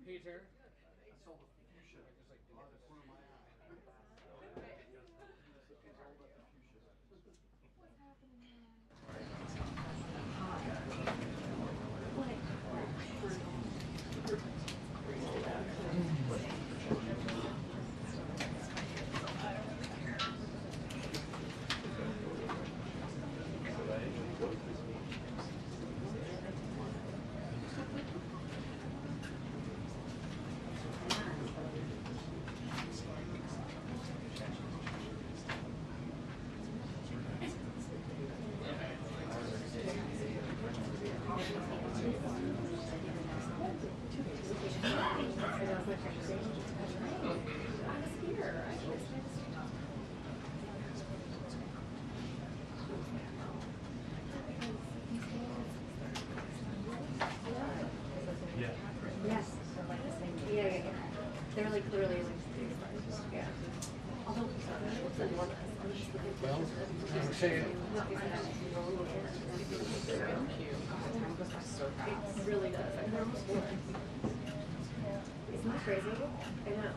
Peter. They're like literally like, yeah. Although, Well, I'm saying, it really does. Isn't that crazy? I know.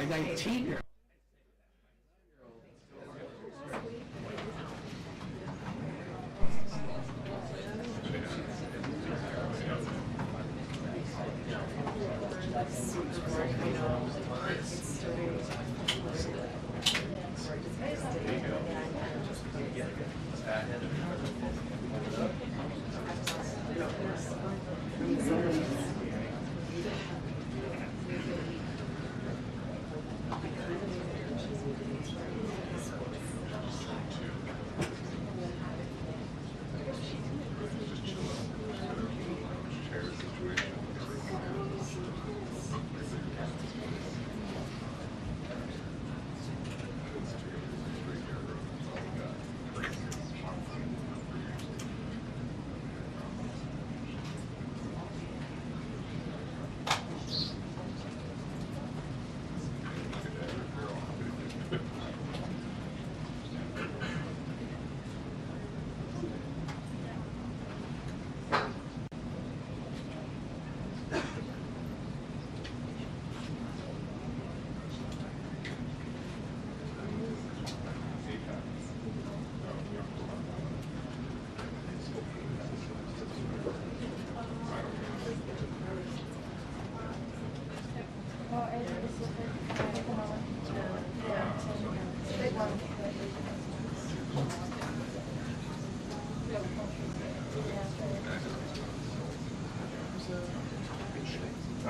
by 19.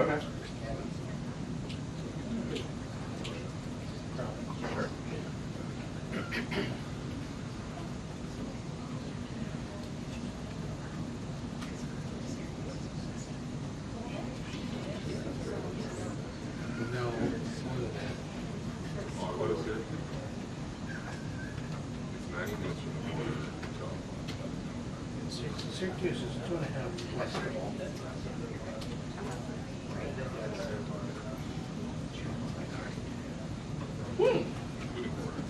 Okay. No, more than that. What is it? It's 90 minutes from the border. Syracuse is 2.5 west of all. Including border.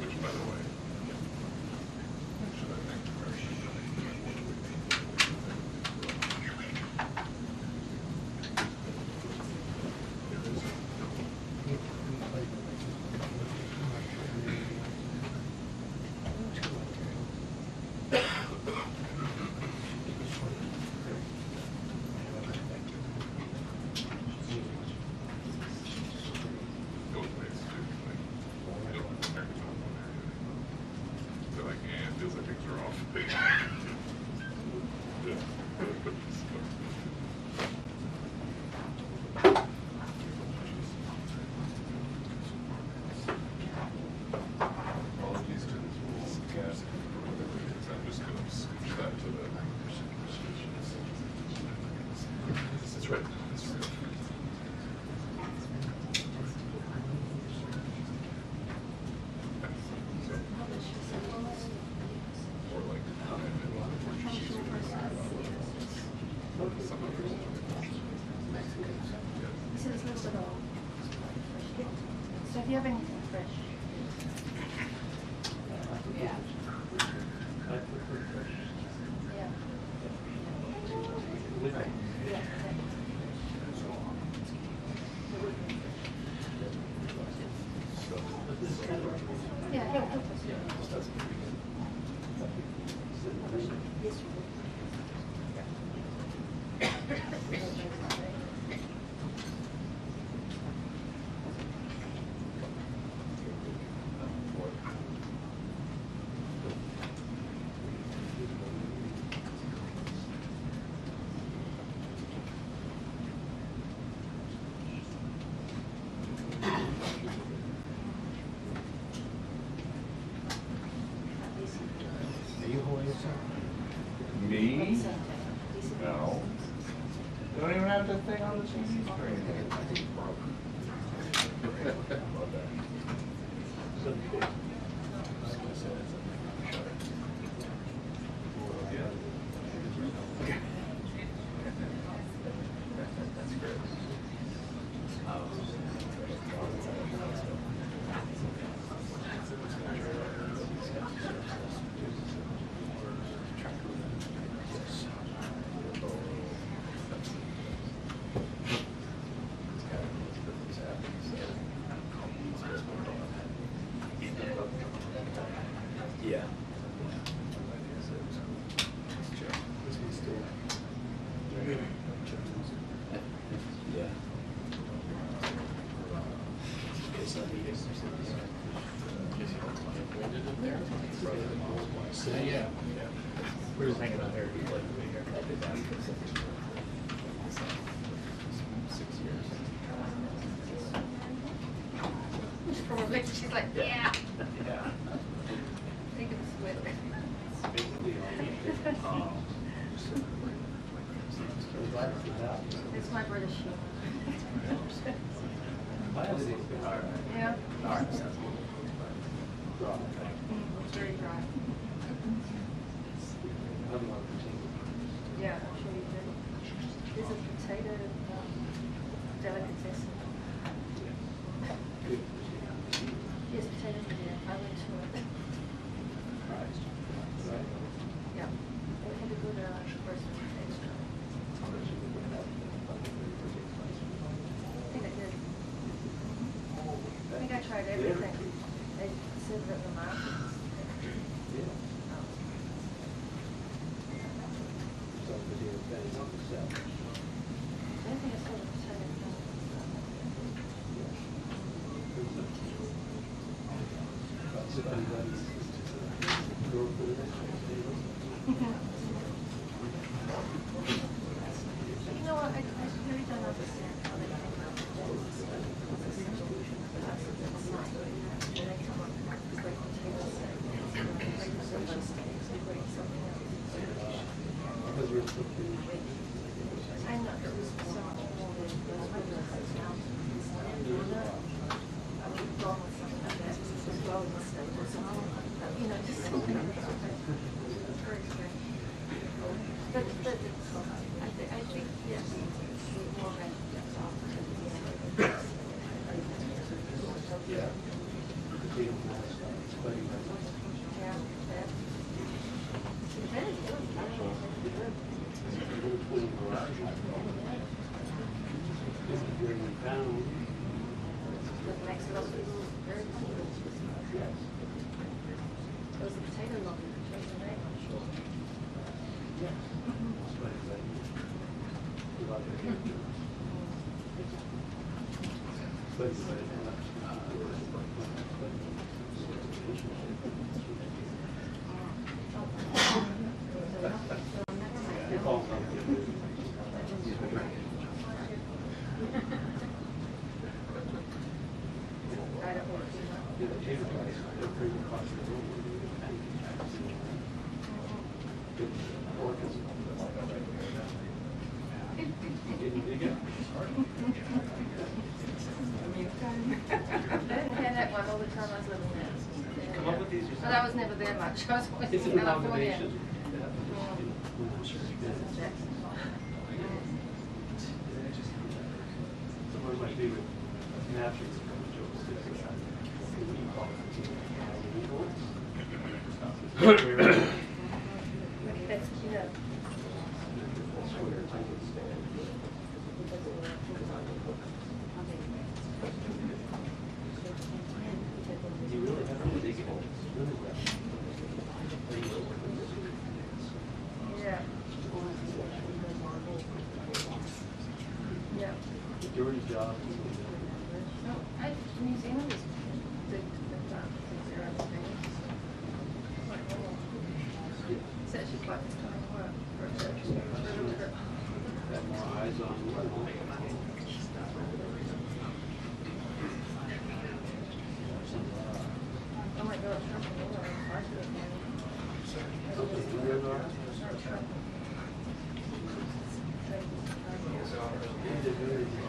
Which, by the way, should I thank apologies to this rule gas. I'm just going to switch that to the. That's right. That's right. Or like some others. So there's no little. So if you have anything fresh. Yeah. I prefer fresh. Yeah. Yeah. Yeah, yeah. Are you holding this up? Me? No. You don't even have the thing on the TV screen. I think it broke. That's great. We're just hanging out here. He's like, to be here. I did that for 6 years. Probably, she's like, yeah. Yeah. I think it's with. It's my British humor. Yeah. All right, sounds good. It's very dry. Yeah, I'm sure you do. There's a potato delicatessen. Yes, potatoes in there. I went to it. Yeah. They had a good roast potato. I think I did. I think I tried everything. They said that the markets. I don't think I saw the potato You know what? I really don't understand how they think about potatoes. When they come up with great potato steak, great potato steaks, great something else. I know there was so much more than those windows now. I would have gone with something like that as well as a steak or something. You know, just something like that. It's very strange. But it's, I think, yes, it's more than There was a potato lobby that changed the name, I'm sure. I don't want I didn't have that one all the time I was living there. Come up with these yourself. But I was never there much. I was always It's in an California. amalgamation. One of my favorite napkins That's, you know. You really have to dig it. Yeah. Yeah. Dirty job. No, New Zealand is big to the zero things. It's actually quite kind of work for a church. Got more eyes on one. Oh my God, Trump and all that.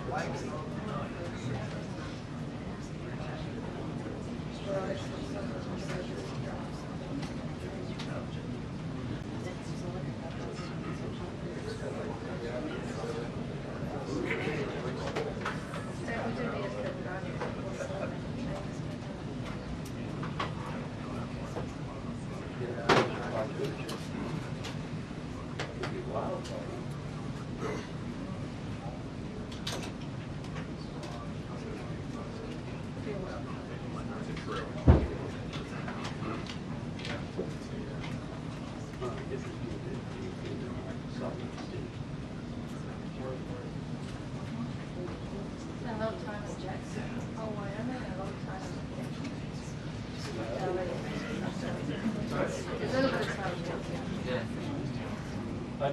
I feel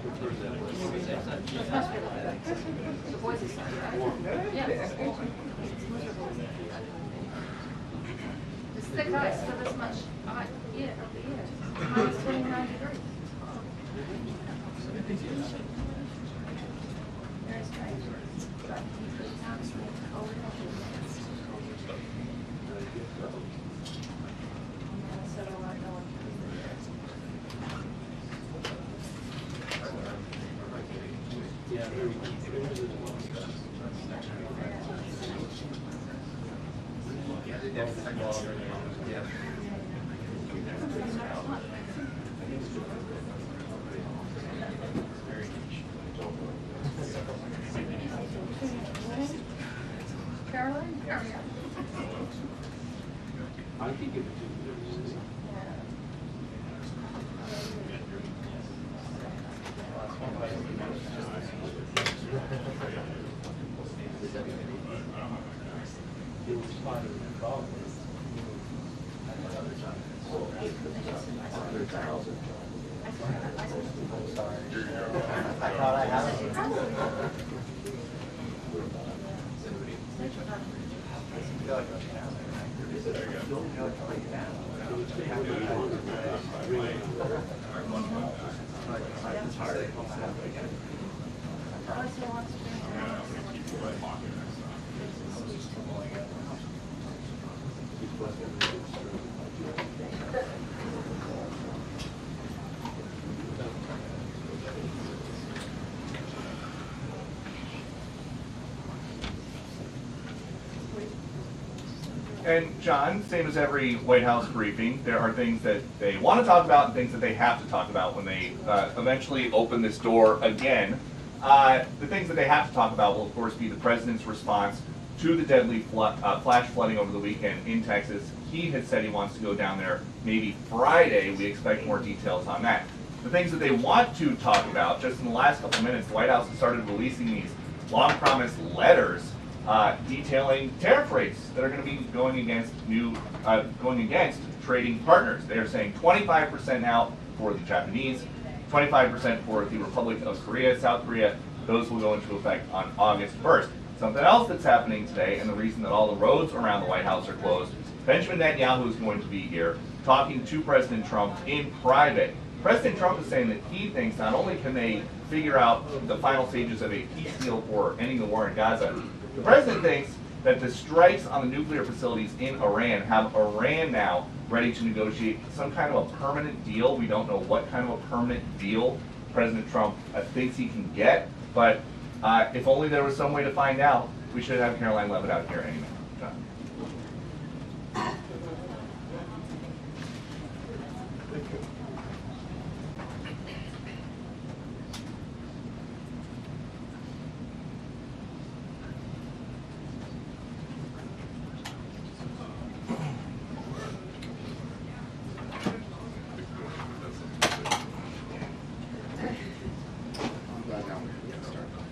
prefer that way. It must be like that. The boys are sorry, right? Yeah. It's miserable. It's thick ice for this much, year of the year. Minus 29 degrees. Very strange. But it's obviously cold enough. So do I know what Yeah, very easy. Caroline? I can give it to you. It was fine in the problem. I thought I had it. And John, same as every White House briefing, there are things that they want to talk about and things that they have to talk about when they eventually open this door again. The things that they have to talk about will, of course, be the president's response to the deadly flash flooding over the weekend in Texas. He has said he wants to go down there maybe Friday. We expect more details on that. The things that they want to talk about, just in the last couple of minutes, the White House has started releasing these long-promised letters detailing tariff rates that are going to be going against trading partners. They are saying 25% now for the Japanese, 25% for the Republic of Korea, South Korea. Those will go into effect on August 1st. Something else that's happening today, and the reason that all the roads around the White House are closed, Benjamin Netanyahu is going to be here talking to President Trump in private. President Trump is saying that he thinks not only can they figure out the final stages of a peace deal for ending the war in Gaza, the president thinks that the strikes on the nuclear facilities in Iran have Iran now ready to negotiate some kind of a permanent deal. We don't know what kind of a permanent deal President Trump thinks he can get, but if only there was some way to find out, we should have Karoline Leavitt out here anyway. John.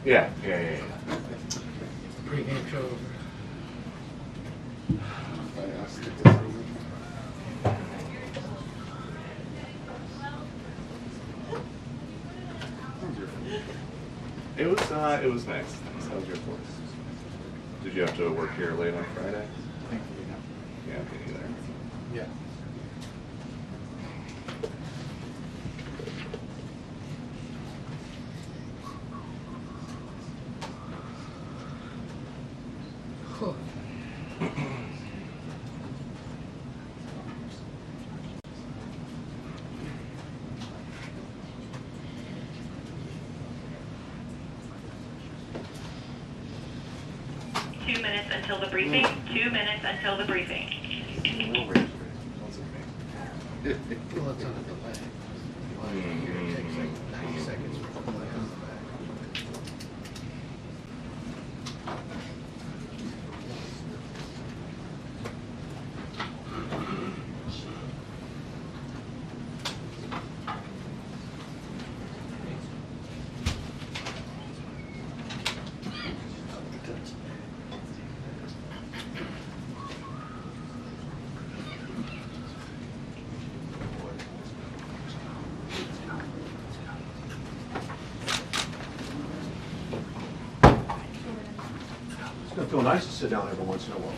'Yeah. Pre-game show. It was nice. How was your course? Did you have to work here late on Friday? Thankfully, no. Yeah, me neither. Yeah. Until the briefing. 2 minutes until the briefing. Well, it's on a delay. Here, it takes like 90 seconds for the delay on the back. real nice to sit down every once in a while.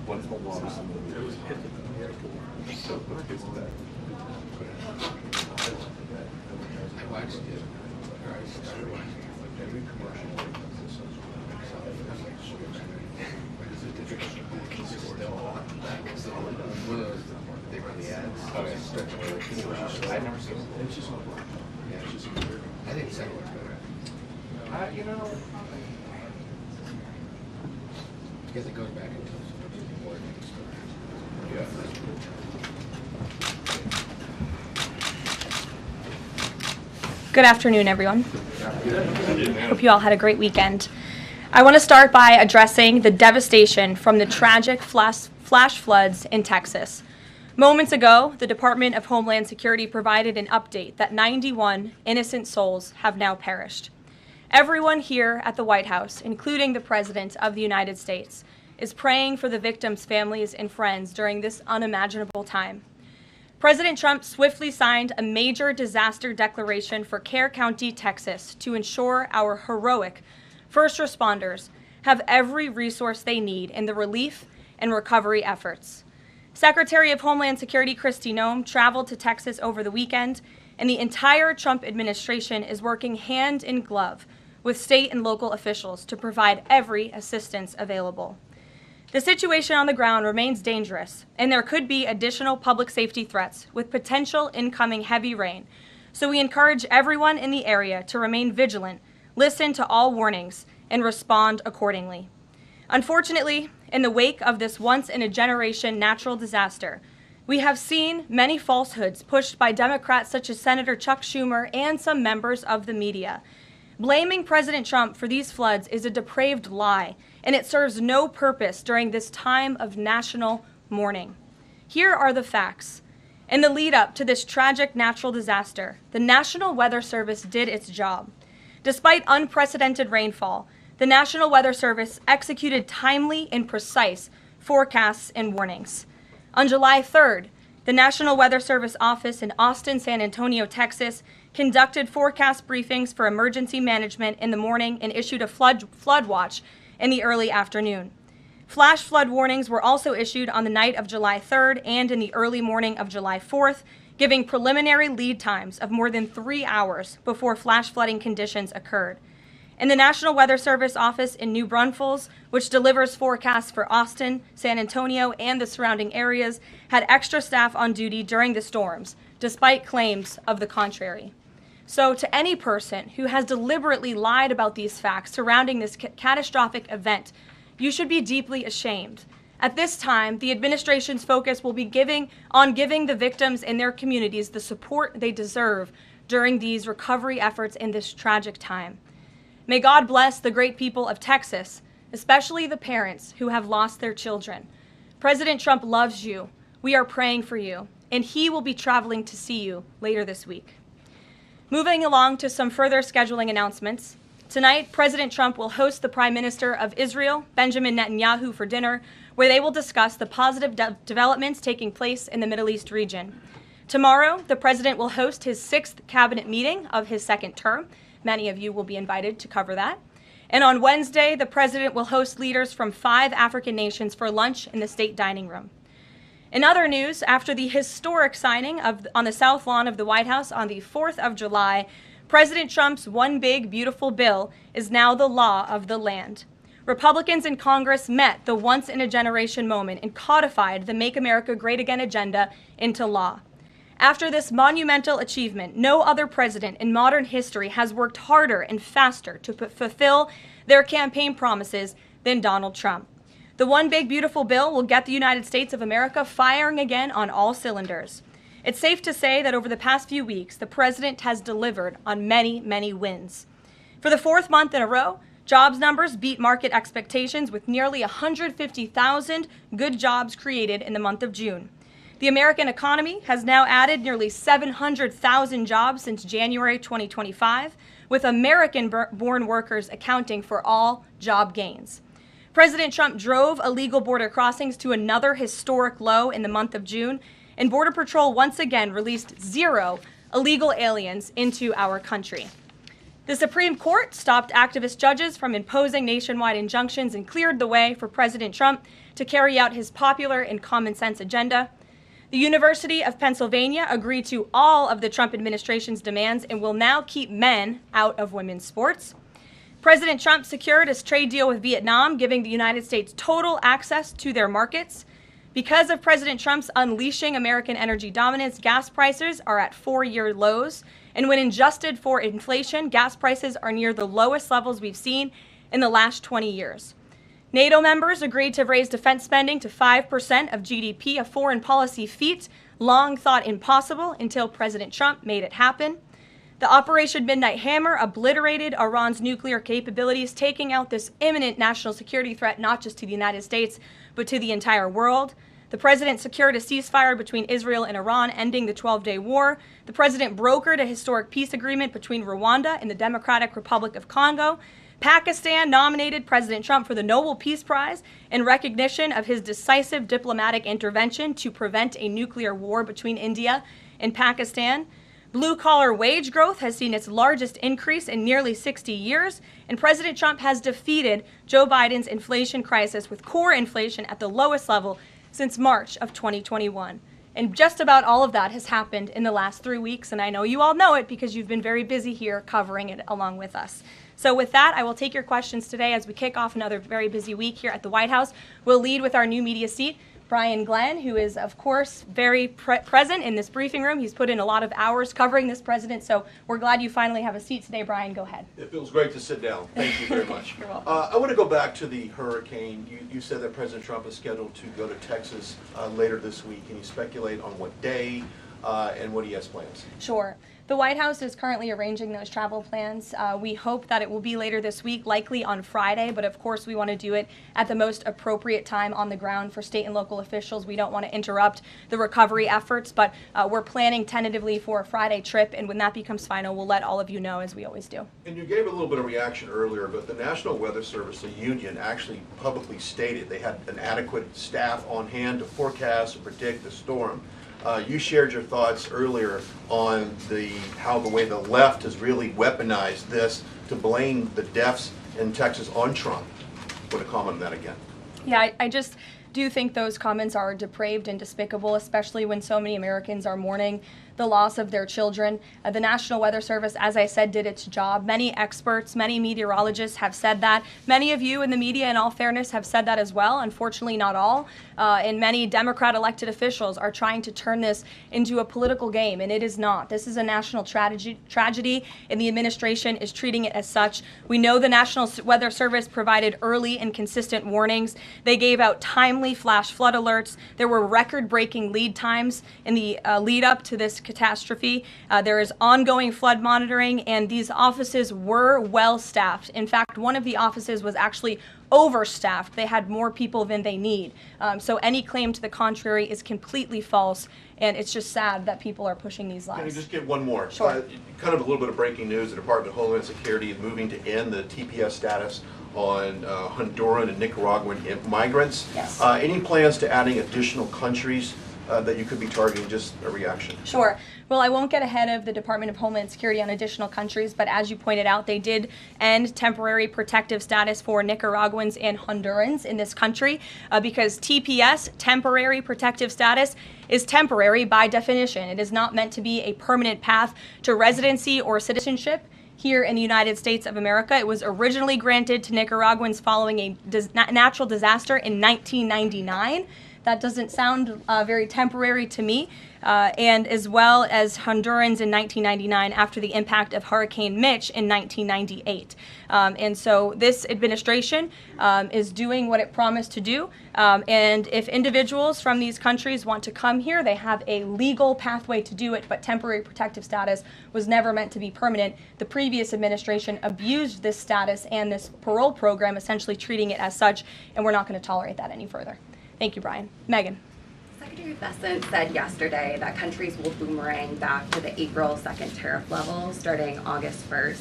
What's the water? It was hit at the airport. So let's get to that. I watched it, or I started watching it, like every commercial. It's still on. So one of those, they run the ads. Okay. Stretch it really. I've never seen it. It's just not black. Yeah, it's just, I think the second one's better. You know, Because it goes back into more story. yeah. Good afternoon, everyone. Hope you all had a great weekend. I want to start by addressing the devastation from the tragic flash floods in Texas. Moments ago, the Department of Homeland Security provided an update that 91 innocent souls have now perished. Everyone here at the White House, including the President of the United States, is praying for the victims' families and friends during this unimaginable time. President Trump swiftly signed a major disaster declaration for Kerr County, Texas, to ensure our heroic first responders have every resource they need in the relief and recovery efforts. Secretary of Homeland Security Kristi Noem traveled to Texas over the weekend, and the entire Trump administration is working hand in glove with state and local officials to provide every assistance available. The situation on the ground remains dangerous, and there could be additional public safety threats with potential incoming heavy rain. So we encourage everyone in the area to remain vigilant, listen to all warnings, and respond accordingly. Unfortunately, in the wake of this once-in-a-generation natural disaster, we have seen many falsehoods pushed by Democrats such as Senator Chuck Schumer and some members of the media. Blaming President Trump for these floods is a depraved lie, and it serves no purpose during this time of national mourning. Here are the facts. In the lead up to this tragic natural disaster, the National Weather Service did its job. Despite unprecedented rainfall, the National Weather Service executed timely and precise forecasts and warnings. On July 3rd, the National Weather Service office in Austin, San Antonio, Texas, conducted forecast briefings for emergency management in the morning and issued a flood watch in the early afternoon. Flash flood warnings were also issued on the night of July 3rd and in the early morning of July 4th, giving preliminary lead times of more than 3 hours before flash flooding conditions occurred. And the National Weather Service office in New Braunfels, which delivers forecasts for Austin, San Antonio, and the surrounding areas, had extra staff on duty during the storms, despite claims of the contrary. So to any person who has deliberately lied about these facts surrounding this catastrophic event, you should be deeply ashamed. At this time, the administration's focus will be giving the victims and their communities the support they deserve during these recovery efforts in this tragic time. May God bless the great people of Texas, especially the parents who have lost their children. President Trump loves you. We are praying for you, and he will be traveling to see you later this week. Moving along to some further scheduling announcements. Tonight, President Trump will host the Prime Minister of Israel, Benjamin Netanyahu, for dinner, where they will discuss the positive developments taking place in the Middle East region. Tomorrow, the President will host his 6th cabinet meeting of his 2nd term. Many of you will be invited to cover that. And on Wednesday, the President will host leaders from 5 African nations for lunch in the state dining room. In other news, after the historic signing on the South Lawn of the White House on the 4th of July, President Trump's One Big Beautiful Bill is now the law of the land. Republicans in Congress met the once-in-a-generation moment and codified the Make America Great Again agenda into law. After this monumental achievement, no other president in modern history has worked harder and faster to fulfill their campaign promises than Donald Trump. The One Big Beautiful Bill will get the United States of America firing again on all cylinders. It's safe to say that over the past few weeks, the president has delivered on many, many wins. For the 4th month in a row, jobs numbers beat market expectations with nearly 150,000 good jobs created in the month of June. The American economy has now added nearly 700,000 jobs since January 2025, with American-born workers accounting for all job gains. President Trump drove illegal border crossings to another historic low in the month of June, and Border Patrol once again released 0 illegal aliens into our country. The Supreme Court stopped activist judges from imposing nationwide injunctions and cleared the way for President Trump to carry out his popular and common sense agenda. The University of Pennsylvania agreed to all of the Trump administration's demands and will now keep men out of women's sports. President Trump secured his trade deal with Vietnam, giving the United States total access to their markets. Because of President Trump's unleashing American energy dominance, gas prices are at 4-year lows. And when adjusted for inflation, gas prices are near the lowest levels we've seen in the last 20 years. NATO members agreed to raise defense spending to 5% of GDP, a foreign policy feat long thought impossible until President Trump made it happen. The Operation Midnight Hammer obliterated Iran's nuclear capabilities, taking out this imminent national security threat not just to the United States, but to the entire world. The president secured a ceasefire between Israel and Iran, ending the 12-day war. The president brokered a historic peace agreement between Rwanda and the Democratic Republic of Congo. Pakistan nominated President Trump for the Nobel Peace Prize in recognition of his decisive diplomatic intervention to prevent a nuclear war between India and Pakistan. Blue-collar wage growth has seen its largest increase in nearly 60 years, and President Trump has defeated Joe Biden's inflation crisis with core inflation at the lowest level since March of 2021. And just about all of that has happened in the last 3 weeks, and I know you all know it because you've been very busy here covering it along with us. So with that, I will take your questions today as we kick off another very busy week here at the White House. We'll lead with our new media seat, Brian Glenn, who is, of course, very present in this briefing room. He's put in a lot of hours covering this president, so we're glad you finally have a seat today. Brian, go ahead. It feels great to sit down. Thank you very much. You're welcome. I want to go back to the hurricane. You said that President Trump is scheduled to go to Texas later this week. Can you speculate on what day and what he has plans? Sure. The White House is currently arranging those travel plans. We hope that it will be later this week, likely on Friday, but of course we want to do it at the most appropriate time on the ground for state and local officials. We don't want to interrupt the recovery efforts, but we're planning tentatively for a Friday trip, and when that becomes final, we'll let all of you know, as we always do. And you gave a little bit of reaction earlier, but the National Weather Service, the union, actually publicly stated they had an adequate staff on hand to forecast and predict the storm. You shared your thoughts earlier on how the way the left has really weaponized this to blame the deaths in Texas on Trump. I want to comment on that again. Yeah, I just do think those comments are depraved and despicable, especially when so many Americans are mourning the loss of their children. The National Weather Service, as I said, did its job. Many experts, many meteorologists have said that. Many of you in the media, in all fairness, have said that as well. Unfortunately, not all. And many Democrat elected officials are trying to turn this into a political game, and it is not. This is a national tragedy, and the administration is treating it as such. We know the National Weather Service provided early and consistent warnings. They gave out timely flash flood alerts. There were record-breaking lead times in the lead up to this catastrophe. There is ongoing flood monitoring, and these offices were well staffed. In fact, one of the offices was actually overstaffed. They had more people than they need. So any claim to the contrary is completely false, and it's just sad that people are pushing these lies. Can I just get one more? Sure. Kind of a little bit of breaking news. The Department of Homeland Security is moving to end the TPS status on Honduran and Nicaraguan migrants. Yes. Any plans to adding additional countries that you could be targeting? Just a reaction. Sure. Well, I won't get ahead of the Department of Homeland Security on additional countries, but as you pointed out, they did end temporary protective status for Nicaraguans and Hondurans in this country because TPS, temporary protective status, is temporary by definition. It is not meant to be a permanent path to residency or citizenship here in the United States of America. It was originally granted to Nicaraguans following a natural disaster in 1999. That doesn't sound very temporary to me. And as well as Hondurans in 1999 after the impact of Hurricane Mitch in 1998. And so this administration is doing what it promised to do. And if individuals from these countries want to come here, they have a legal pathway to do it, but temporary protective status was never meant to be permanent. The previous administration abused this status and this parole program, essentially treating it as such, and we're not going to tolerate that any further. Thank you, Brian. Megan. Secretary Bessent said yesterday that countries will boomerang back to the April 2nd tariff level starting August 1st.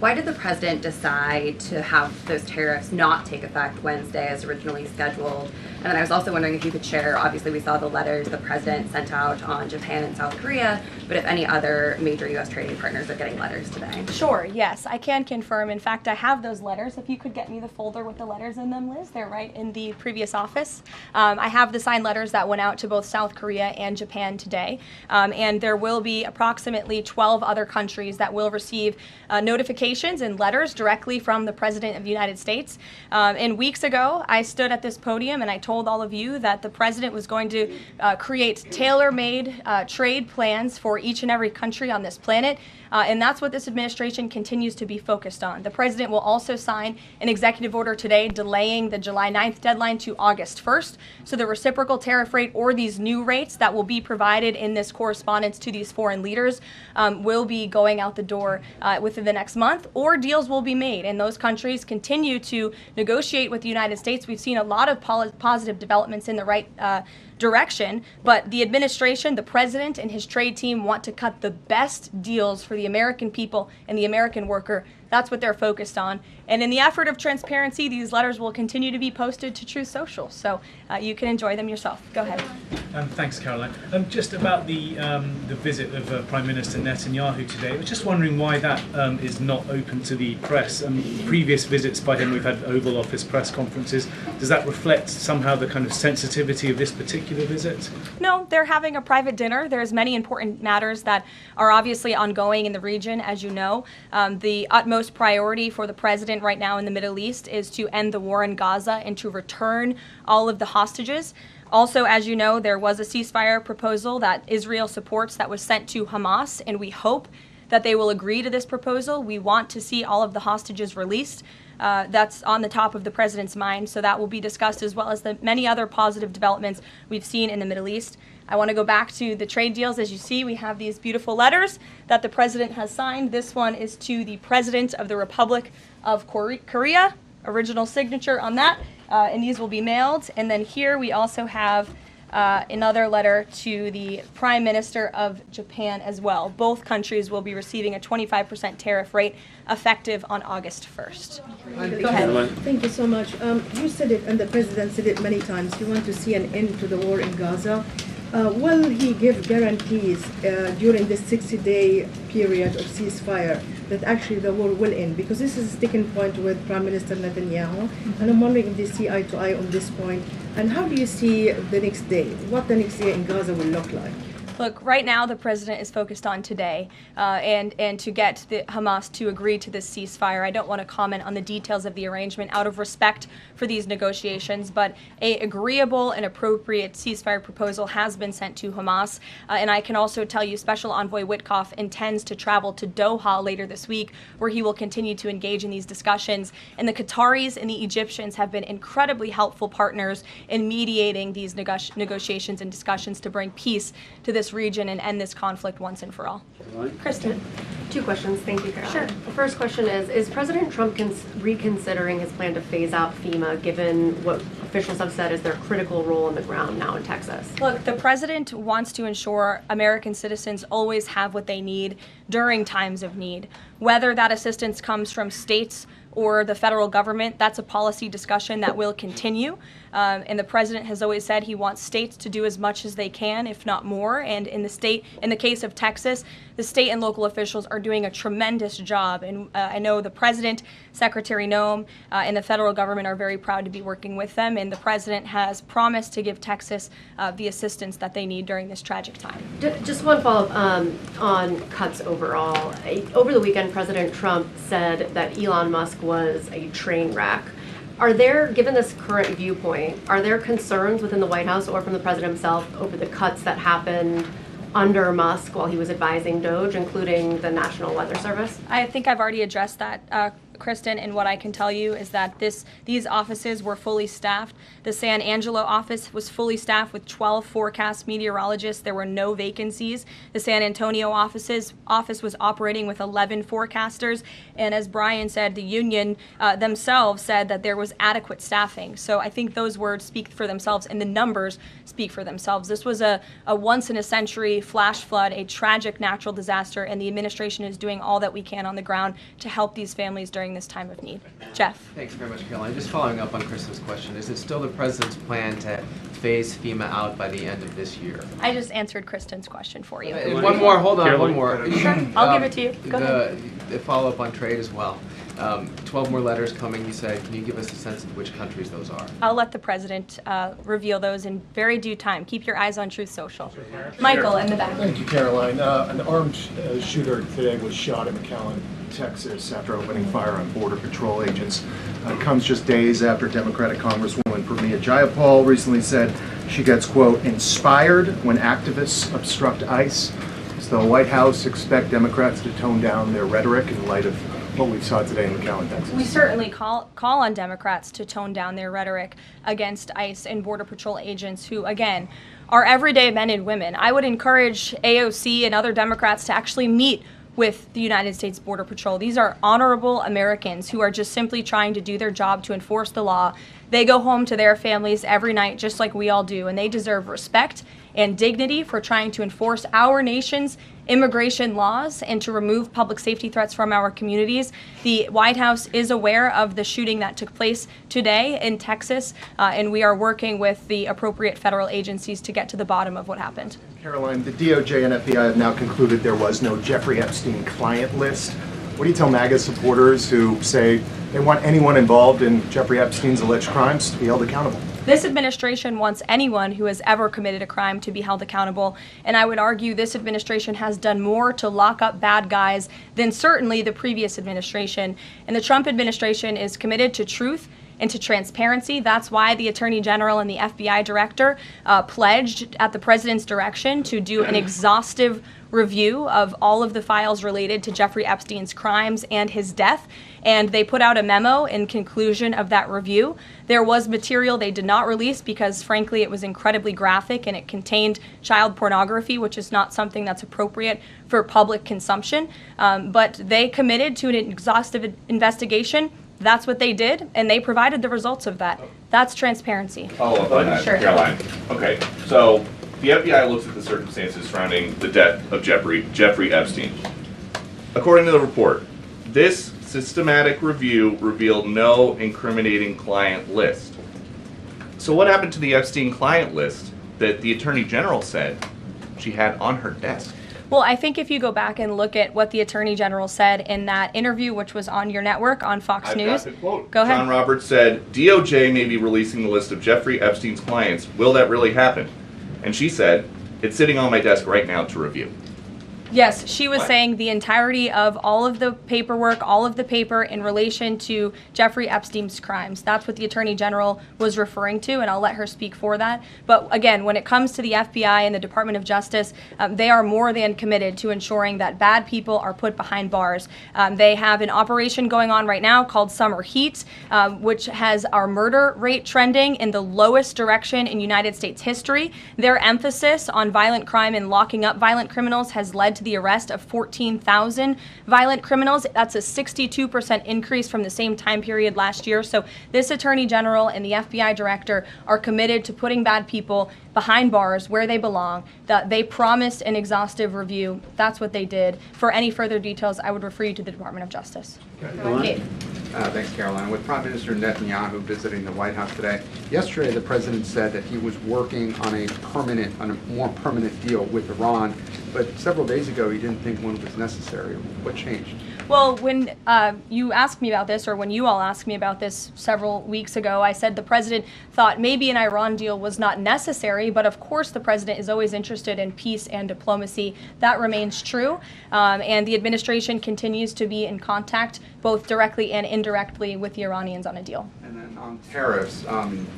Why did the president decide to have those tariffs not take effect Wednesday as originally scheduled? And then I was also wondering if you could share, obviously we saw the letters the president sent out on Japan and South Korea, but if any other major U.S. trading partners are getting letters today. Sure, yes, I can confirm. In fact, I have those letters. If you could get me the folder with the letters in them, Liz, they're right in the previous office. I have the signed letters that went out to both South Korea and Japan today. And there will be approximately 12 other countries that will receive notification communications and letters directly from the President of the United States. And weeks ago, I stood at this podium and I told all of you that the President was going to create tailor-made trade plans for each and every country on this planet. And that's what this administration continues to be focused on. The President will also sign an executive order today delaying the July 9th deadline to August 1st. So the reciprocal tariff rate or these new rates that will be provided in this correspondence to these foreign leaders will be going out the door within the next month, or deals will be made. And those countries continue to negotiate with the United States. We've seen a lot of positive developments in the right direction, but the administration, the president, and his trade team want to cut the best deals for the American people and the American worker. That's what they're focused on. And in the effort of transparency, these letters will continue to be posted to Truth Social, so you can enjoy them yourself. Go ahead. Thanks, Caroline. Just about the visit of Prime Minister Netanyahu today, I was just wondering why that is not open to the press. Previous visits by him, we've had Oval Office press conferences. Does that reflect somehow the kind of sensitivity of this particular visit? No, they're having a private dinner. There's many important matters that are obviously ongoing in the region, as you know. The utmost priority for the president right now in the Middle East is to end the war in Gaza and to return all of the hostages. Also, as you know, there was a ceasefire proposal that Israel supports that was sent to Hamas, and we hope that they will agree to this proposal. We want to see all of the hostages released. That's on the top of the president's mind, so that will be discussed, as well as the many other positive developments we've seen in the Middle East. I want to go back to the trade deals. As you see, we have these beautiful letters that the president has signed. This one is to the President of the Republic of Korea, original signature on that, and these will be mailed. And then here we also have another letter to the Prime Minister of Japan as well. Both countries will be receiving a 25% tariff rate effective on August 1st. Go ahead. Thank you so much. You said it, and the President said it many times, you want to see an end to the war in Gaza. Will he give guarantees during this 60-day period of ceasefire that actually the war will end? Because this is a sticking point with Prime Minister Netanyahu, and I'm wondering if they see eye to eye on this point. And how do you see the next day? What the next day in Gaza will look like? Look, right now the president is focused on today and to get the Hamas to agree to this ceasefire. I don't want to comment on the details of the arrangement out of respect for these negotiations, but an agreeable and appropriate ceasefire proposal has been sent to Hamas. And I can also tell you Special Envoy Witkoff intends to travel to Doha later this week, where he will continue to engage in these discussions. And the Qataris and the Egyptians have been incredibly helpful partners in mediating these negotiations and discussions to bring peace to this region and end this conflict once and for all. Kristen. Two questions. Thank you, Caroline. Sure. The first question is President Trump reconsidering his plan to phase out FEMA, given what officials have said is their critical role on the ground now in Texas? Look, the president wants to ensure American citizens always have what they need during times of need. Whether that assistance comes from states or the federal government, that's a policy discussion that will continue. And the president has always said he wants states to do as much as they can, if not more. And in the case of Texas, the state and local officials are doing a tremendous job. And I know the president, Secretary Noem, and the federal government are very proud to be working with them. And the president has promised to give Texas the assistance that they need during this tragic time. Just one follow-up on cuts overall. Over the weekend, President Trump said that Elon Musk was a train wreck. Are there, given this current viewpoint, are there concerns within the White House or from the president himself over the cuts that happened under Musk while he was advising DOGE, including the National Weather Service? I think I've already addressed that, Kristen, and what I can tell you is that these offices were fully staffed. The San Angelo office was fully staffed with 12 forecast meteorologists. There were no vacancies. The San Antonio office was operating with 11 forecasters, and as Brian said, the union themselves said that there was adequate staffing. So I think those words speak for themselves, and the numbers speak for themselves. This was a once-in-a-century flash flood, a tragic natural disaster, and the administration is doing all that we can on the ground to help these families during this time of need. Jeff. Thanks very much, Caroline. Just following up on Kristen's question, is it still the president's plan to phase FEMA out by the end of this year? I just answered Kristen's question for you. One more, hold on, one more. Sure, I'll give it to you. Go ahead. The follow-up on trade as well. 12 more letters coming, you said. Can you give us a sense of which countries those are? I'll let the president reveal those in very due time. Keep your eyes on Truth Social. Michael, in the back. Thank you, Caroline. An armed shooter today was shot in McAllen, Texas, after opening fire on Border Patrol agents. It comes just days after Democratic Congresswoman Pramila Jayapal recently said she gets, quote, inspired when activists obstruct ICE. Does the White House expect Democrats to tone down their rhetoric in light of what we saw today in McAllen, Texas? We certainly call on Democrats to tone down their rhetoric against ICE and Border Patrol agents who, again, are everyday men and women. I would encourage AOC and other Democrats to actually meet with the United States Border Patrol. These are honorable Americans who are just simply trying to do their job to enforce the law. They go home to their families every night just like we all do, and they deserve respect and dignity for trying to enforce our nation's immigration laws and to remove public safety threats from our communities. The White House is aware of the shooting that took place today in Texas, and we are working with the appropriate federal agencies to get to the bottom of what happened. Caroline, the DOJ and FBI have now concluded there was no Jeffrey Epstein client list. What do you tell MAGA supporters who say they want anyone involved in Jeffrey Epstein's alleged crimes to be held accountable? This administration wants anyone who has ever committed a crime to be held accountable, and I would argue this administration has done more to lock up bad guys than certainly the previous administration. And the Trump administration is committed to truth and to transparency. That's why the Attorney General and the FBI Director pledged at the President's direction to do an exhaustive review of all of the files related to Jeffrey Epstein's crimes and his death, and they put out a memo in conclusion of that review. There was material they did not release because, frankly, it was incredibly graphic and it contained child pornography, which is not something that's appropriate for public consumption, but they committed to an exhaustive investigation. That's what they did, and they provided the results of that. That's transparency. Follow up on that, Sure. Caroline. Okay, so the FBI looks at the circumstances surrounding the death of Jeffrey Epstein. According to the report, this systematic review revealed no incriminating client list. So what happened to the Epstein client list that the Attorney General said she had on her desk? Well, I think if you go back and look at what the Attorney General said in that interview, which was on your network on Fox I've News. got the quote. Go ahead. John Roberts said, DOJ may be releasing the list of Jeffrey Epstein's clients. Will that really happen? And she said, it's sitting on my desk right now to review. Yes, she was What? saying the entirety of all of the paperwork, all of the paper in relation to Jeffrey Epstein's crimes. That's what the Attorney General was referring to, and I'll let her speak for that. But again, when it comes to the FBI and the Department of Justice, they are more than committed to ensuring that bad people are put behind bars. They have an operation going on right now called Summer Heat, which has our murder rate trending in the lowest direction in United States history. Their emphasis on violent crime and locking up violent criminals has led to the arrest of 14,000 violent criminals. That's a 62% increase from the same time period last year. So this Attorney General and the FBI Director are committed to putting bad people behind bars where they belong. That they promised an exhaustive review. That's what they did. For any further details, I would refer you to the Department of Justice. Kate. Thanks, Caroline. With Prime Minister Netanyahu visiting the White House today, yesterday the president said that he was working on a more permanent deal with Iran, but several days ago he didn't think one was necessary. What changed? Well, when you asked me about this, or when you all asked me about this several weeks ago, I said the president thought maybe an Iran deal was not necessary, but of course the president is always interested in peace and diplomacy. That remains true, and the administration continues to be in contact, both directly and indirectly, with the Iranians on a deal. And then on tariffs,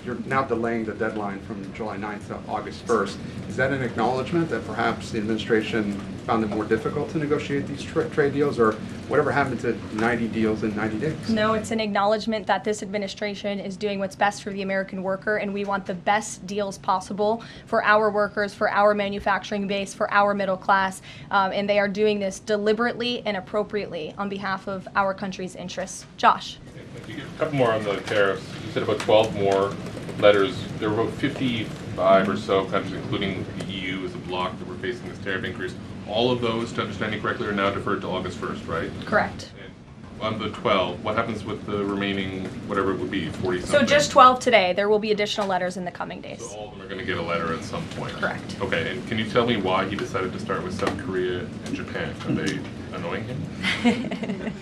you're now delaying the deadline from July 9th to August 1st. Is that an acknowledgement that perhaps the administration found it more difficult to negotiate these trade deals, or whatever happened to 90 deals in 90 days? No, it's an acknowledgement that this administration is doing what's best for the American worker, and we want the best deals possible for our workers, for our manufacturing base, for our middle class, and they are doing this deliberately and appropriately on behalf of our country's interests. Josh. Thank you. A couple more on the tariffs. You said about 12 more letters. There were about 55 or so countries, including the EU as a bloc, that were facing this tariff increase. All of those, to understand you correctly, are now deferred to August 1st, right? Correct. On the 12, what happens with the remaining, whatever it would be, 40-something? So just 12 today. There will be additional letters in the coming days. So all of them are going to get a letter at some point? Correct. Okay, and can you tell me why he decided to start with South Korea and Japan? Are they annoying him?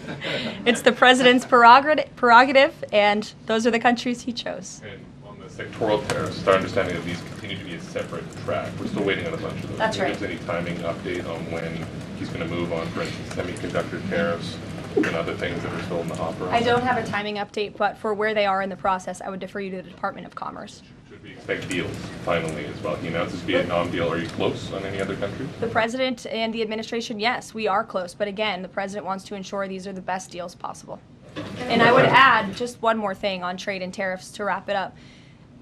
It's the president's prerogative, and those are the countries he chose. And on the sectoral tariffs, it's our understanding that these continue to be a separate track. We're still waiting on a bunch of those. That's right. If there's any timing update on when he's going to move on, for instance, semiconductor tariffs and other things that are still in the hopper? I don't have a timing update, but for where they are in the process, I would defer you to the Department of Commerce. Should we expect deals finally as well? He announced this Vietnam deal. Are you close on any other countries? The president and the administration, yes, we are close. But again, the president wants to ensure these are the best deals possible. And I would add just one more thing on trade and tariffs to wrap it up.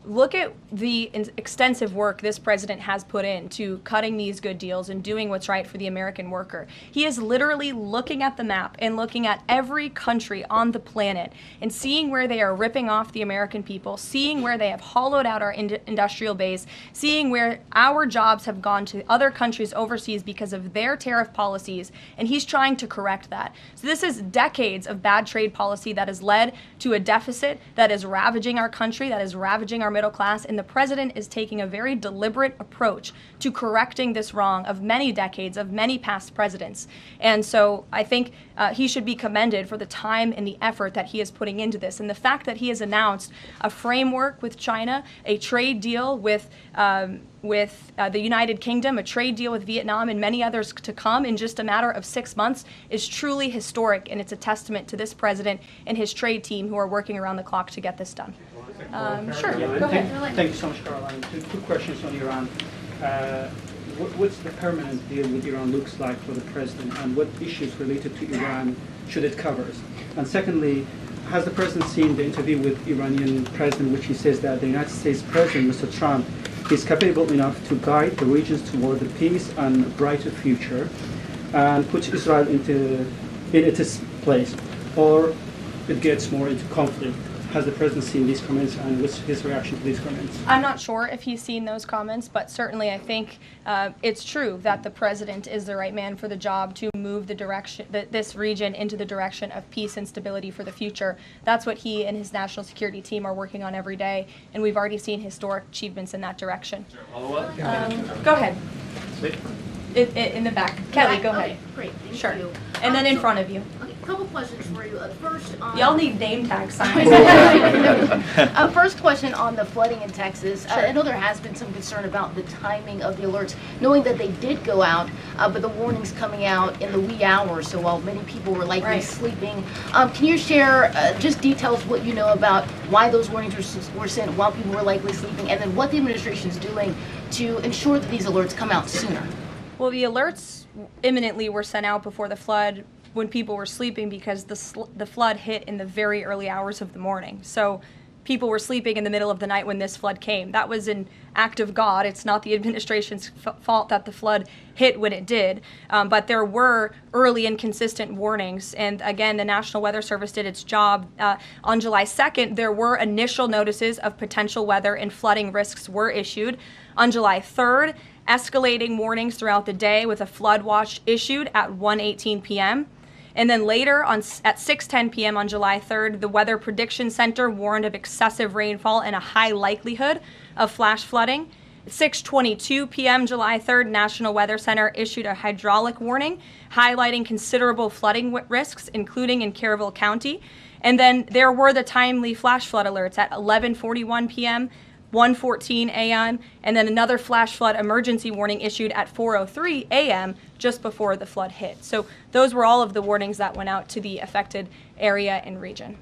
Look at the extensive work this president has put into cutting these good deals and doing what's right for the American worker. He is literally looking at the map and looking at every country on the planet and seeing where they are ripping off the American people, seeing where they have hollowed out our industrial base, seeing where our jobs have gone to other countries overseas because of their tariff policies, and he's trying to correct that. So this is decades of bad trade policy that has led to a deficit that is ravaging our country, that is ravaging our middle class, and the president is taking a very deliberate approach to correcting this wrong of many decades, of many past presidents. And so I think he should be commended for the time and the effort that he is putting into this. And the fact that he has announced a framework with China, a trade deal with the United Kingdom, a trade deal with Vietnam, and many others to come in just a matter of 6 months is truly historic, and it's a testament to this president and his trade team who are working around the clock to get this done. Sure, go ahead. Thank you so much, Caroline. Two questions on Iran. What's the permanent deal with Iran looks like for the president, and what issues related to Iran should it cover? And secondly, has the president seen the interview with Iranian president, which he says that the United States president, Mr. Trump, is capable enough to guide the regions toward the peace and brighter future, and put Israel in its place, or it gets more into conflict? Has the president seen these comments, and what's his reaction to these comments? I'm not sure if he's seen those comments, but certainly I think it's true that the president is the right man for the job to move the direction, this region into the direction of peace and stability for the future. That's what he and his national security team are working on every day, and we've already seen historic achievements in that direction. Go ahead. In the back. Kelly, go ahead. Okay, great. Thank you. And then in front of you. Okay, a couple questions for you. First, Y'all need name tag signs. First question on the flooding in Texas. I know there has been some concern about the timing of the alerts, knowing that they did go out, but the warnings coming out in the wee hours, so while many people were likely sleeping. Can you share just details what you know about why those warnings were sent while people were likely sleeping, and then what the administration is doing to ensure that these alerts come out sooner? Well, the alerts imminently were sent out before the flood when people were sleeping, because the flood hit in the very early hours of the morning. So people were sleeping in the middle of the night when this flood came. That was an act of God. It's not the administration's fault that the flood hit when it did. But there were early and consistent warnings. And again, the National Weather Service did its job. On July 2nd, there were initial notices of potential weather and flooding risks were issued. On July 3rd, escalating warnings throughout the day with a flood watch issued at 1:18 p.m. And then later at 6:10 p.m. on July 3rd, the Weather Prediction Center warned of excessive rainfall and a high likelihood of flash flooding. At 6:22 p.m. July 3rd, National Weather Center issued a hydraulic warning highlighting considerable flooding risks, including in Caryville County. And then there were the timely flash flood alerts at 11:41 p.m., 1:14 a.m., and then another flash flood emergency warning issued at 4:03 a.m. just before the flood hit. So those were all of the warnings that went out to the affected area and region.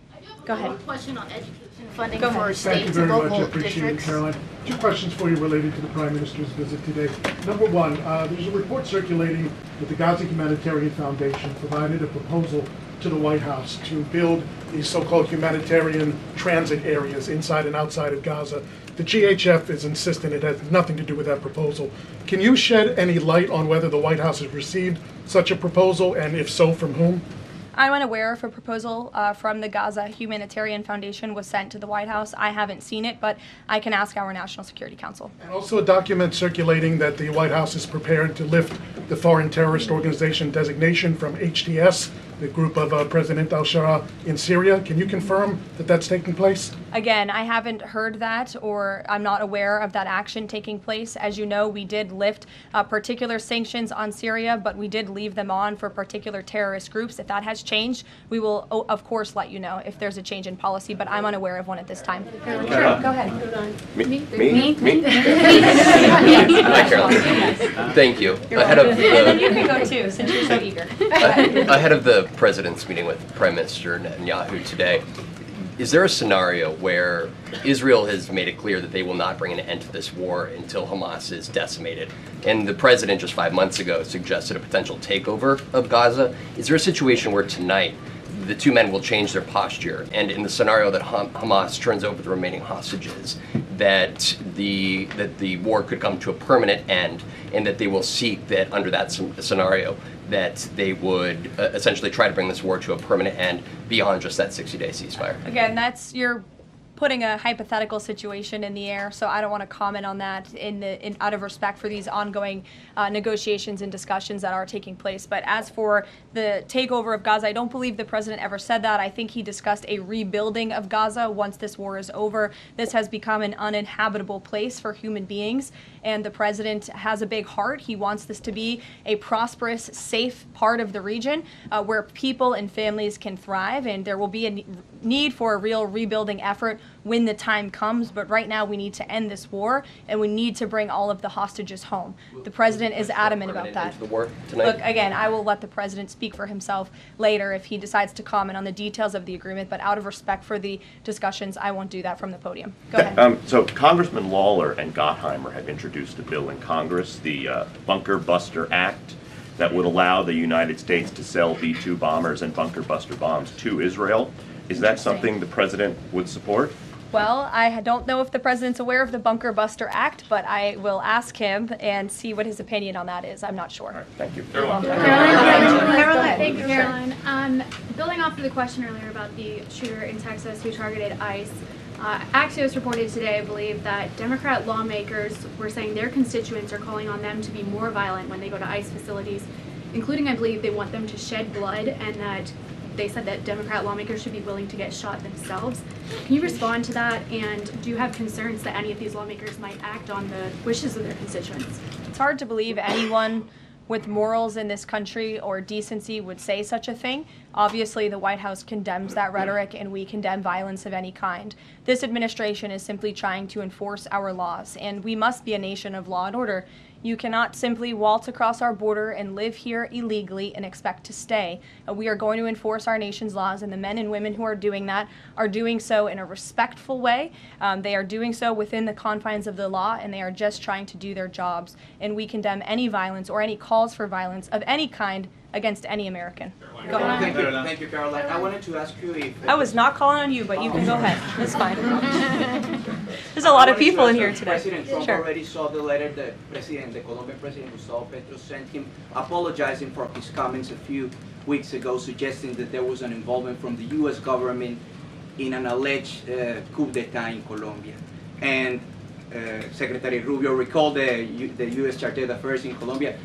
Go ahead. Question on education funding for states Thank you very and much. local I appreciate it, districts. Caroline. Two questions for you related to the Prime Minister's visit today. Number one, there's a report circulating that the Gaza Humanitarian Foundation provided a proposal to the White House to build these so-called humanitarian transit areas inside and outside of Gaza. The GHF is insistent it has nothing to do with that proposal. Can you shed any light on whether the White House has received such a proposal, and if so, from whom? I'm unaware if a proposal from the Gaza Humanitarian Foundation was sent to the White House. I haven't seen it, but I can ask our National Security Council. And also a document circulating that the White House is prepared to lift the Foreign Terrorist Organization designation from HTS, the group of President al-Shara in Syria. Can you confirm that that's taking place? Again, I haven't heard that, or I'm not aware of that action taking place. As you know, we did lift particular sanctions on Syria, but we did leave them on for particular terrorist groups. If that has changed, we will, of course, let you know if there's a change in policy, but I'm unaware of one at this time. Sure, go ahead. Me? Hi, Caroline. Thank you. Ahead of And you can go too, since you're so eager. ahead of the president's meeting with Prime Minister Netanyahu today, is there a scenario where Israel has made it clear that they will not bring an end to this war until Hamas is decimated? And the president just 5 months ago suggested a potential takeover of Gaza. Is there a situation where tonight the two men will change their posture, and in the scenario that Hamas turns over the remaining hostages, that the war could come to a permanent end, and that they will seek that under that scenario that they would essentially try to bring this war to a permanent end beyond just that 60-day ceasefire? Again, you're putting a hypothetical situation in the air, so I don't want to comment on that out of respect for these ongoing negotiations and discussions that are taking place. But as for the takeover of Gaza, I don't believe the president ever said that. I think he discussed a rebuilding of Gaza once this war is over. This has become an uninhabitable place for human beings, and the president has a big heart. He wants this to be a prosperous, safe part of the region where people and families can thrive, and there will be a need for a real rebuilding effort when the time comes. But right now we need to end this war, and we need to bring all of the hostages home. The president is adamant about that. The war tonight? Look, again, I will let the president speak for himself later if he decides to comment on the details of the agreement, but out of respect for the discussions, I won't do that from the podium. Go ahead. So Congressman Lawler and Gottheimer have introduced a bill in Congress, the Bunker Buster Act, that would allow the United States to sell B-2 bombers and bunker buster bombs to Israel. Is that something the president would support? Well, I don't know if the president's aware of the Bunker Buster Act, but I will ask him and see what his opinion on that is. I'm not sure. Right, thank you. Caroline. Thank you, Caroline. Building off of the question earlier about the shooter in Texas who targeted ICE, Axios reported today, I believe, that Democrat lawmakers were saying their constituents are calling on them to be more violent when they go to ICE facilities, including, I believe, they want them to shed blood, and that they said that Democrat lawmakers should be willing to get shot themselves. Can you respond to that, and do you have concerns that any of these lawmakers might act on the wishes of their constituents? It's hard to believe anyone with morals in this country or decency would say such a thing. Obviously, the White House condemns that rhetoric, and we condemn violence of any kind. This administration is simply trying to enforce our laws, and we must be a nation of law and order. You cannot simply waltz across our border and live here illegally and expect to stay. We are going to enforce our nation's laws, and the men and women who are doing that are doing so in a respectful way. They are doing so within the confines of the law, and they are just trying to do their jobs. And we condemn any violence or any calls for violence of any kind against any American. Go ahead. Thank you, Caroline. I wanted to ask you if... I was not calling on you, but you can go ahead. That's fine. There's a lot of people in here today. President Trump already saw the letter that the Colombian President Gustavo Petro sent him, apologizing for his comments a few weeks ago, suggesting that there was an involvement from the U.S. government in an alleged coup d'etat in Colombia. And Secretary Rubio recalled the U.S. Chargé d'Affaires in Colombia.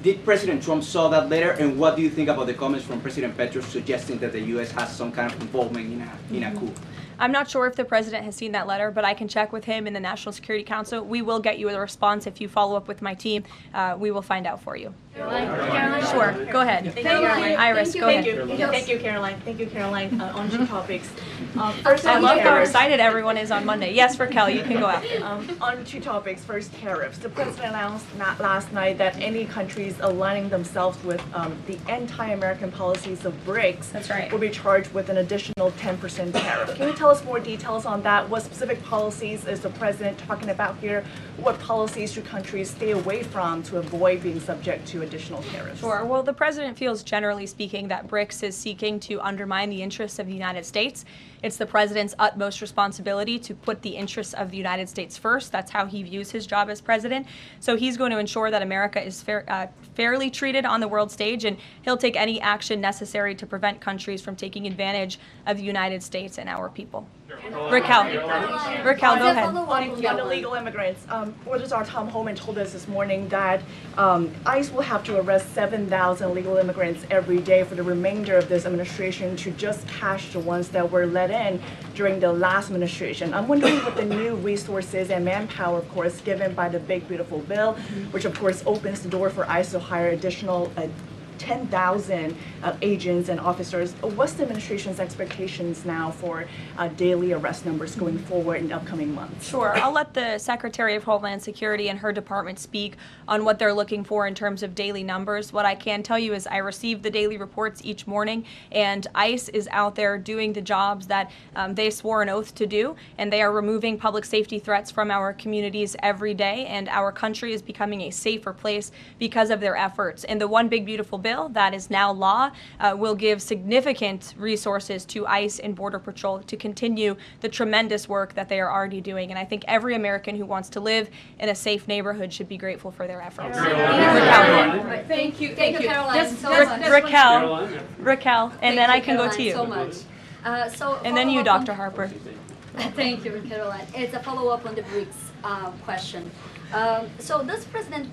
Did President Trump saw that letter, and what do you think about the comments from President Petro suggesting that the U.S. has some kind of involvement in a coup? I'm not sure if the president has seen that letter, but I can check with him in the National Security Council. We will get you a response if you follow up with my team. We will find out for you. Caroline? Sure, go ahead. Thank you. Iris, go ahead. Thank you, Caroline. Thank you, Caroline. On two topics. First, I love how excited everyone is on Monday. Yes, Raquel, you can go after. On two topics. First, tariffs. The president announced last night that any countries aligning themselves with the anti-American policies of BRICS That's right. will be charged with an additional 10% tariff. Can you tell us more details on that? What specific policies is the president talking about here? What policies should countries stay away from to avoid being subject to additional tariffs? Sure. Well, the president feels, generally speaking, that BRICS is seeking to undermine the interests of the United States. It's the president's utmost responsibility to put the interests of the United States first. That's how he views his job as president. So he's going to ensure that America is fairly treated on the world stage, and he'll take any action necessary to prevent countries from taking advantage of the United States and our people. Raquel, go ahead. On the illegal immigrants, Reuters our Tom Homan told us this morning that ICE will have to arrest 7,000 illegal immigrants every day for the remainder of this administration to just catch the ones that were let in during the last administration. I'm wondering what the new resources and manpower, of course, given by the Big Beautiful Bill, which of course opens the door for ICE to hire additional 10,000 agents and officers. What's the administration's expectations now for daily arrest numbers going forward in the upcoming months? Sure. I'll let the Secretary of Homeland Security and her department speak on what they're looking for in terms of daily numbers. What I can tell you is I receive the daily reports each morning, and ICE is out there doing the jobs that they swore an oath to do, and they are removing public safety threats from our communities every day, and our country is becoming a safer place because of their efforts. And the One Big Beautiful Bill that is now law will give significant resources to ICE and Border Patrol to continue the tremendous work that they are already doing. And I think every American who wants to live in a safe neighborhood should be grateful for their efforts. Thank you, Karoline, so much. Raquel, and then I can go to you. So much. And then you, Dr. Harper. Thank you, Karoline. It's a follow-up on the BRICS question. So does President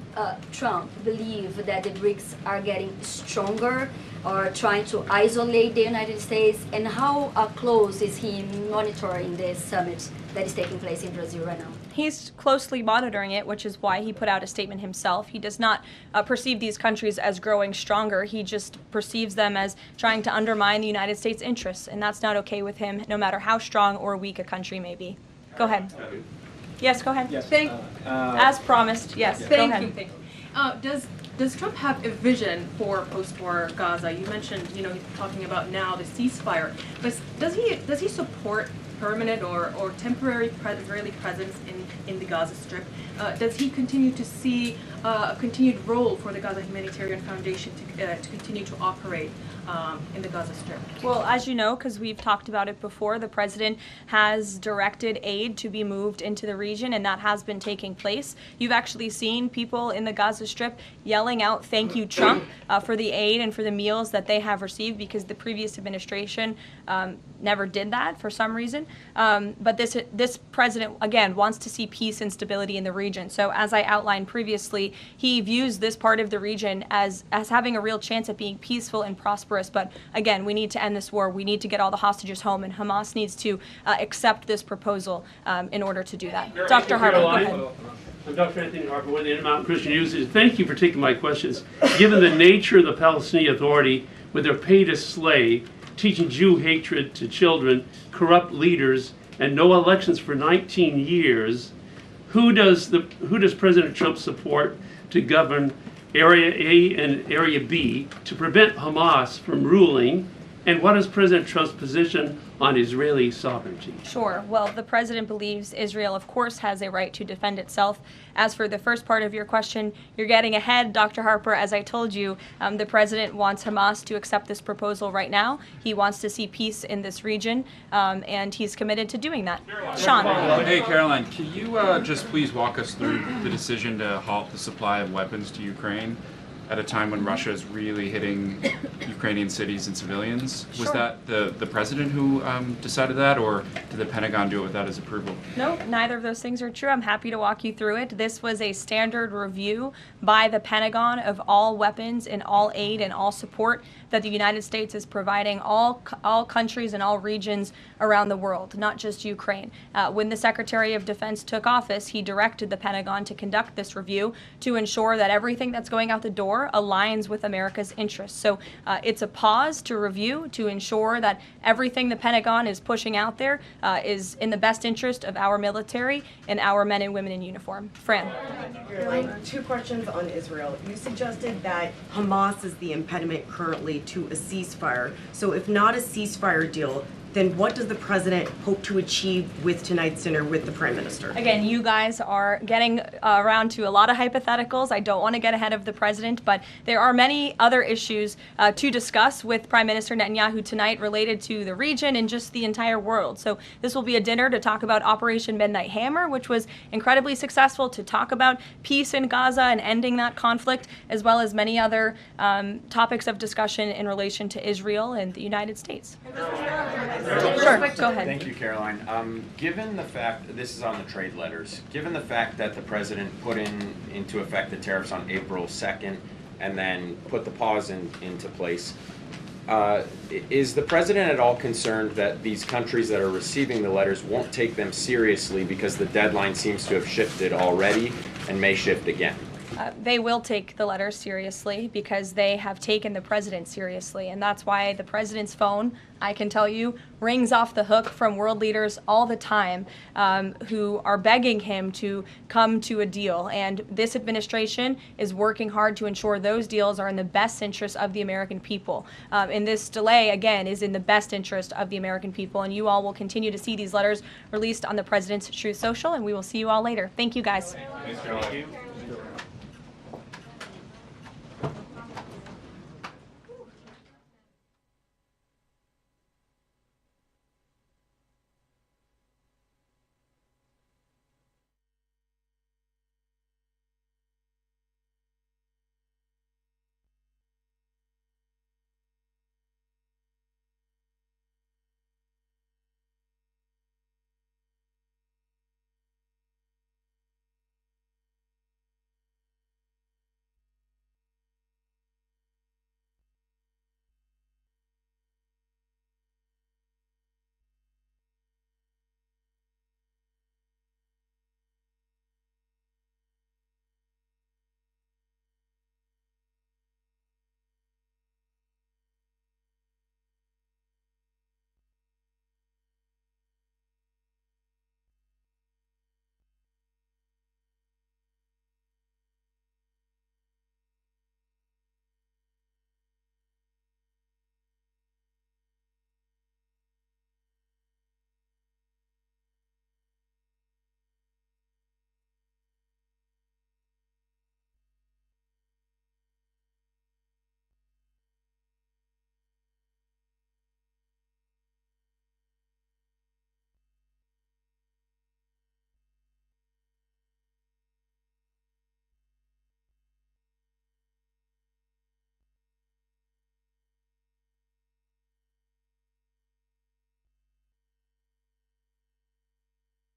Trump believe that the BRICS are getting stronger or trying to isolate the United States? And how close is he monitoring this summit that is taking place in Brazil right now? He's closely monitoring it, which is why he put out a statement himself. He does not perceive these countries as growing stronger. He just perceives them as trying to undermine the United States' interests, and that's not okay with him, no matter how strong or weak a country may be. Go ahead. Yes, go ahead. Yes. As promised, yes, go ahead. Thank you. Does Trump have a vision for post-war Gaza? You mentioned, talking about now the ceasefire, but does he support permanent or temporary Israeli presence in the Gaza Strip? Does he continue to see a continued role for the Gaza Humanitarian Foundation to continue to operate in the Gaza Strip? Well, as you know, because we've talked about it before, the president has directed aid to be moved into the region, and that has been taking place. You've actually seen people in the Gaza Strip yelling out, "Thank you, Trump," for the aid and for the meals that they have received, because the previous administration never did that for some reason. But this president, again, wants to see peace and stability in the region. So as I outlined previously, he views this part of the region as having a real chance at being peaceful and prosperous. But again, we need to end this war. We need to get all the hostages home, and Hamas needs to accept this proposal in order to do that. Dr. Harper, go ahead. I'm Dr. Anthony Harper with the Intermountain Christian News. Thank you for taking my questions. Given the nature of the Palestinian Authority, with their pay to slay, teaching Jew hatred to children, corrupt leaders, and no elections for 19 years, who does President Trump support to govern Area A and Area B to prevent Hamas from ruling? And what is President Trump's position on Israeli sovereignty? Sure. Well, the president believes Israel, of course, has a right to defend itself. As for the first part of your question, you're getting ahead, Dr. Harper. As I told you, the president wants Hamas to accept this proposal right now. He wants to see peace in this region, and he's committed to doing that. Sean. Hey, Caroline, can you just please walk us through the decision to halt the supply of weapons to Ukraine at a time when Russia is really hitting Ukrainian cities and civilians? Was that the president who decided that, or did the Pentagon do it without his approval? No, neither of those things are true. I'm happy to walk you through it. This was a standard review by the Pentagon of all weapons and all aid and all support that the United States is providing all countries and all regions around the world, not just Ukraine. When the Secretary of Defense took office, he directed the Pentagon to conduct this review to ensure that everything that's going out the door aligns with America's interests. So it's a pause to review to ensure that everything the Pentagon is pushing out there is in the best interest of our military and our men and women in uniform. Fran. Two questions on Israel. You suggested that Hamas is the impediment currently to a ceasefire. So if not a ceasefire deal, then what does the president hope to achieve with tonight's dinner with the prime minister? Again, you guys are getting around to a lot of hypotheticals. I don't want to get ahead of the president, but there are many other issues to discuss with Prime Minister Netanyahu tonight related to the region and just the entire world. So this will be a dinner to talk about Operation Midnight Hammer, which was incredibly successful, to talk about peace in Gaza and ending that conflict, as well as many other topics of discussion in relation to Israel and the United States. Sure, go ahead. Thank you, Caroline. Given the fact, this is on the trade letters, given the fact that the president put into effect the tariffs on April 2nd and then put the pause into place, is the president at all concerned that these countries that are receiving the letters won't take them seriously because the deadline seems to have shifted already and may shift again? They will take the letters seriously because they have taken the president seriously. And that's why the president's phone, I can tell you, rings off the hook from world leaders all the time who are begging him to come to a deal. And this administration is working hard to ensure those deals are in the best interest of the American people. And this delay, again, is in the best interest of the American people. And you all will continue to see these letters released on the president's Truth Social, and we will see you all later. Thank you, guys. Thanks,